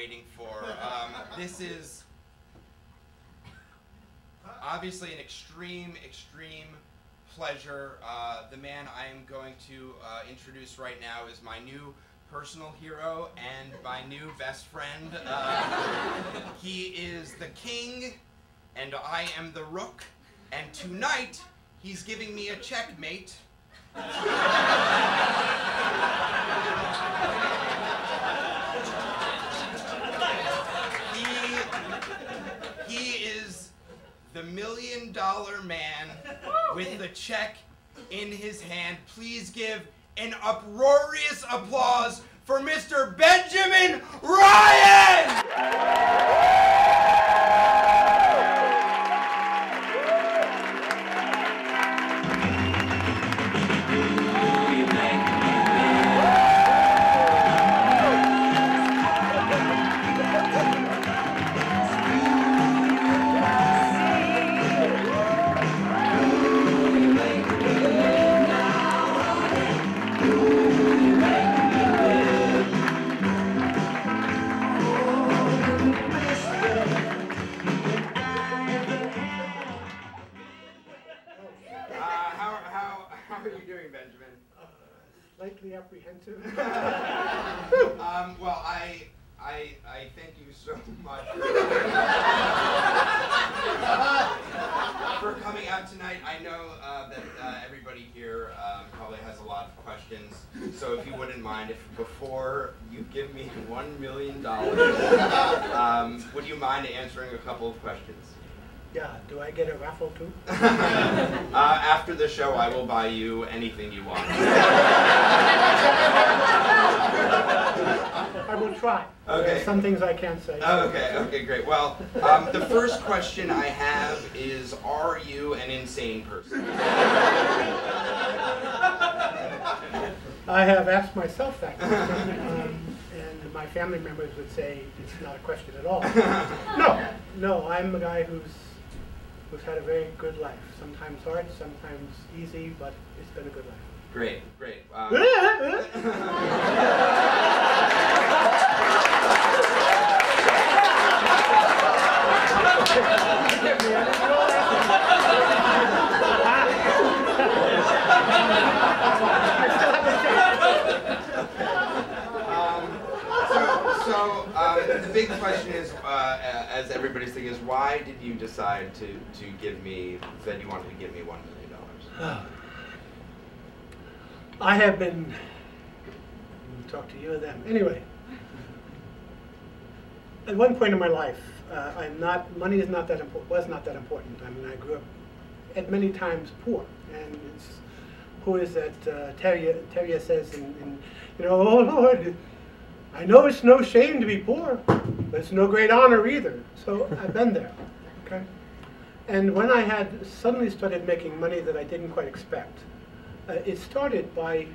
waiting for. This is obviously an extreme pleasure. The man I am going to introduce right now is my new personal hero and my new best friend. He is the king, and I am the rook, and tonight he's giving me a checkmate. He is the $1 million man with the check in his hand. Please give an uproarious applause for Mr. Benjamin Ryan! Slightly apprehensive. Well, I thank you so much for coming out tonight. I know that everybody here probably has a lot of questions, so if you wouldn't mind, if before you give me $1 million, would you mind answering a couple of questions? Yeah, do I get a raffle too? After the show, I will buy you anything you want. I will try. Okay. Some things I can't say. Okay, great. Well, the first question I have is, are you an insane person? I have asked myself that question, and my family members would say it's not a question at all. No, I'm a guy who's had a very good life. Sometimes hard, sometimes easy, but it's been a good life. Great. The big question is, as everybody's thinking, is why did you decide to give me, that you wanted to give me $1 million? I have been, talk to you or them. Anyway, at one point in my life, money is not that was not that important. I mean, I grew up at many times poor, and who is that? Terrier says, oh Lord, I know it's no shame to be poor, but it's no great honor either. So I've been there, okay? And when I had suddenly started making money that I didn't quite expect, it started by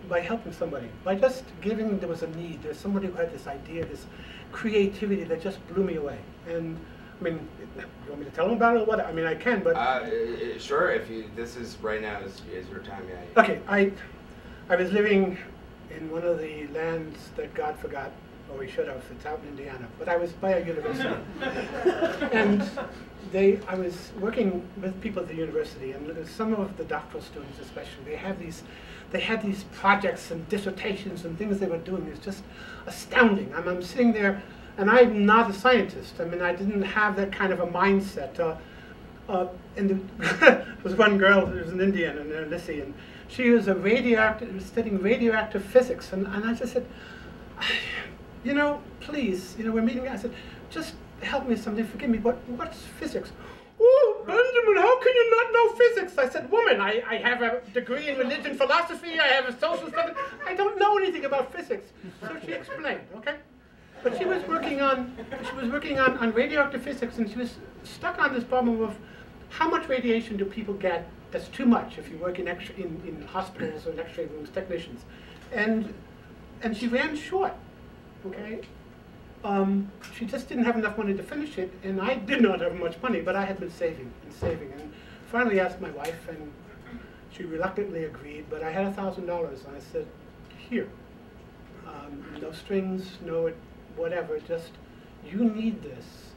helping somebody, by just giving. There was a need. There's somebody who had this idea, this creativity that just blew me away. And I mean, you want me to tell them about it or what? I mean, I can, but sure. If you, this is right now is your time, yeah. Okay, I was living in one of the lands that God forgot, or He should have. It's out in Indiana, but I was by a university, and I was working with people at the university, and some of the doctoral students, especially, they had these projects and dissertations and things they were doing. It's just astounding. I'm sitting there, and I'm not a scientist. I mean, I didn't have that kind of a mindset. And there was one girl who was an Indian, and Lissy, and she was studying radioactive physics, and I just said, please, we're meeting. I said, just help me with something. Forgive me, but what's physics? Oh, Benjamin, how can you not know physics? I said, woman, I have a degree in religion philosophy. I have a social studies. I don't know anything about physics. So she explained, okay? But she was working on radioactive physics, and she was stuck on this problem of how much radiation do people get that's too much if you work in hospitals or in X-ray rooms, technicians, and she ran short. Okay, she just didn't have enough money to finish it, and I did not have much money, but I had been saving, and finally asked my wife, and she reluctantly agreed. But I had $1,000, and I said, here, no strings, no whatever, just, you need this,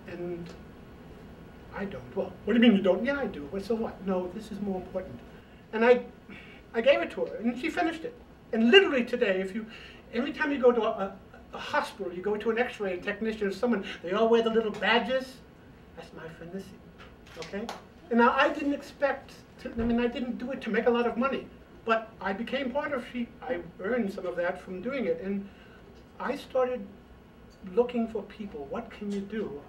and I don't. Well, what do you mean you don't? Yeah, I do. Well, so what? No, this is more important. And I gave it to her, and she finished it. And literally today, every time you go to a hospital, you go to an x-ray technician or someone, they all wear the little badges. That's my friend Missy, okay? And now I didn't expect to, I didn't do it to make a lot of money, but I became part of, I earned some of that from doing it. And I started looking for people. What can you do?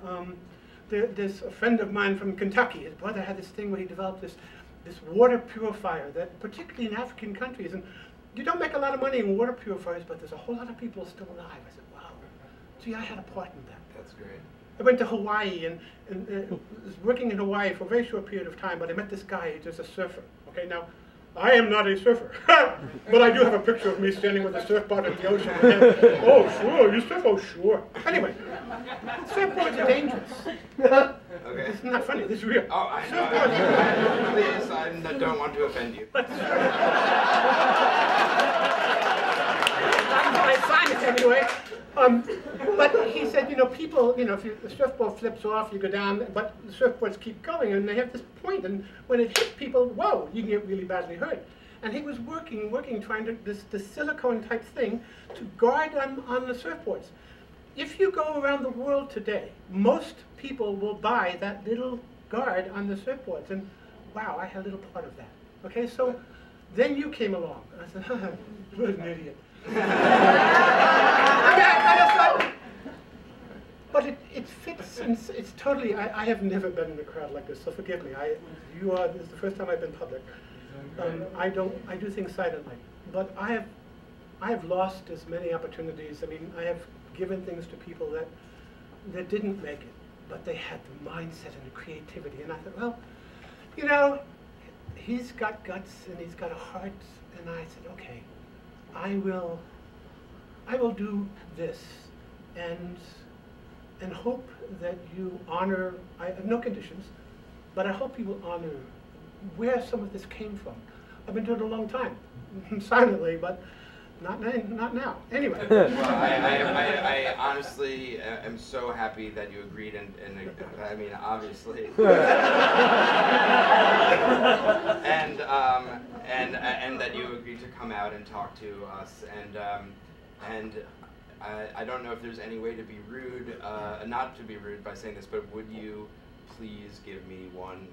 There's a friend of mine from Kentucky. His brother had this thing where he developed this water purifier that, particularly in African countries, and you don't make a lot of money in water purifiers, but there's a whole lot of people still alive. I said, wow, gee, I had a part in that. That's great. I went to Hawaii and was working in Hawaii for a very short period of time, but I met this guy who's a surfer. Okay, now, I am not a surfer, but I do have a picture of me standing with a surfboard in the ocean. And, oh, sure, you surf? Oh, sure. Anyway, surfboards are dangerous. Okay. It's not funny, this is real. Oh, I know. Please, I don't want to offend you. But I signed it anyway. But he said, people, if the surfboard flips off, you go down, but the surfboards keep going, and they have this point, and when it hits people, whoa, you can get really badly hurt. And he was working, trying to, this silicone type thing to guard on the surfboards. If you go around the world today, most people will buy that little guard on the surfboards, and wow, I had a little part of that. Okay, so then you came along, and I said, what an idiot. But it fits, and it's totally, I have never been in a crowd like this, so forgive me. This is the first time I've been public. I do things silently, but I have lost as many opportunities. I have given things to people that didn't make it, but they had the mindset and the creativity, and I thought, well, he's got guts and he's got a heart, and I said, okay, I will do this, and hope that you honor, I have no conditions, but I hope you will honor where some of this came from. I've been doing it a long time, silently, but not now. Anyway. Well, I honestly am so happy that you agreed, and obviously. and that you agreed to come out and talk to us, and I don't know if there's any way to be rude, not to be rude by saying this, but would you please give me one?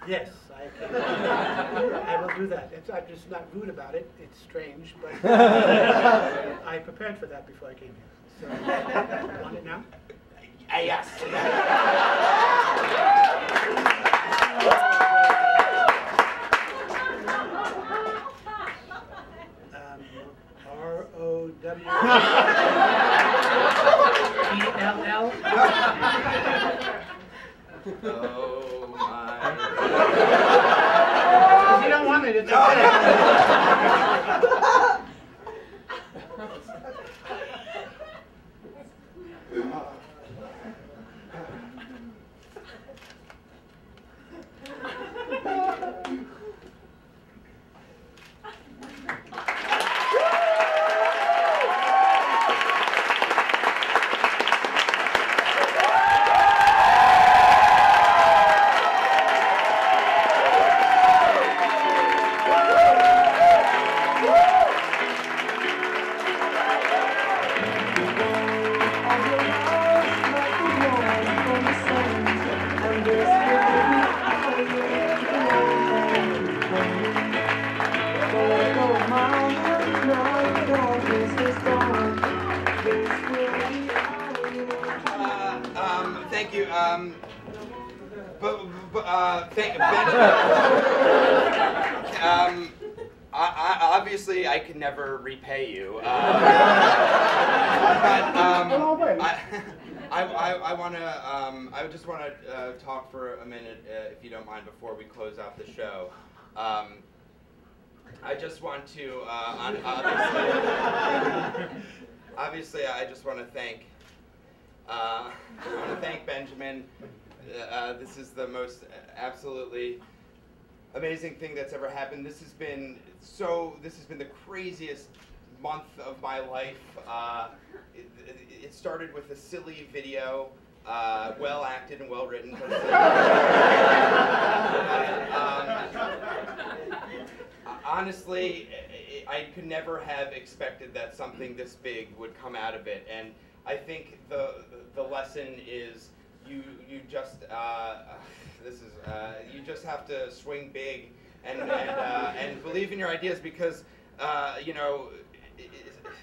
Yes, I will do that. I'm just not rude about it. It's strange, but I prepared for that before I came here. So, want it now? Yes. R-O-W-E-L-L. Oh my. If you don't want it, it's okay. Thank you. Obviously, I can never repay you. But I just want to talk for a minute, if you don't mind, before we close out the show. I just want to obviously I just want to thank Benjamin. This is the most absolutely amazing thing that's ever happened. This has been the craziest month of my life. It started with a silly video, well acted and well written. Honestly, I could never have expected that something this big would come out of it, and I think the lesson is you just you just have to swing big and believe in your ideas, because you know,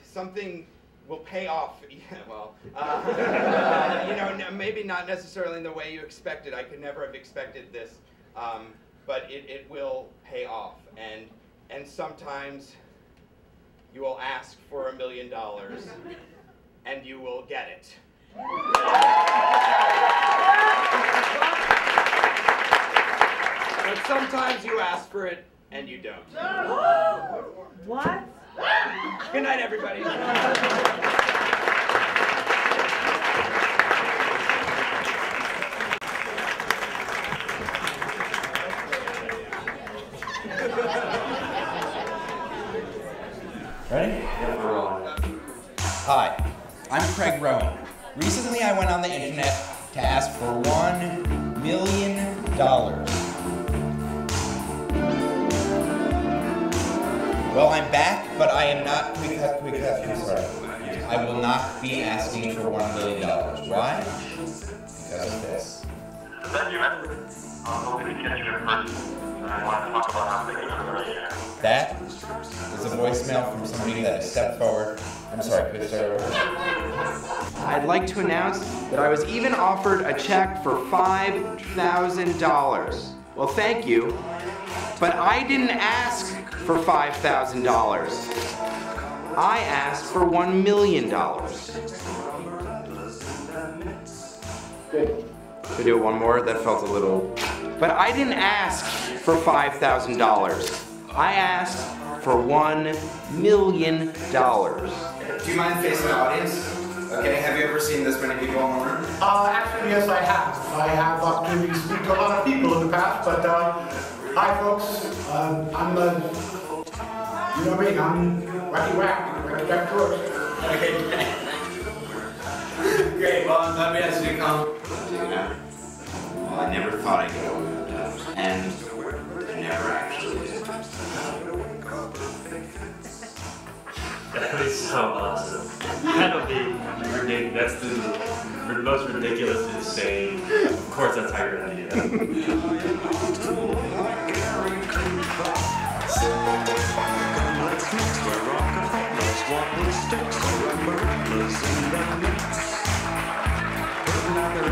something will pay off. Yeah, well, you know, maybe not necessarily in the way you expected. I could never have expected this, but it will pay off, and sometimes you will ask for $1 million, and you will get it. But sometimes you ask for it and you don't. What? Good night, everybody. Ready? Hi, I'm Craig Rowin. Recently I went on the internet to ask for $1 million. Well, I'm back, but I am not, I'm sorry. I will not be asking for $1 million. Why? Because of this. That is a voicemail from somebody that stepped forward. I'm sorry, could you start over? I'd like to announce that I was even offered a check for $5,000. Well, thank you, but I didn't ask for $5,000. I asked for $1 million. Good. Should I do it one more? That felt a little... But I didn't ask for $5,000. I asked for $1 million. Do you mind facing the audience? Okay, have you ever seen this many people in the room? Actually, yes, I have. I have opportunity to speak to a lot of people in the past, but hi, folks. I'm you know me, I'm Wacky Whack, Jack George. Okay, great. Well, I'm glad we asked you to come. Well, I never thought I'd go, and I never actually did. That is so awesome. That'll be ridiculous. That's the most ridiculous, insane. Of course, that's how you're gonna do that. Another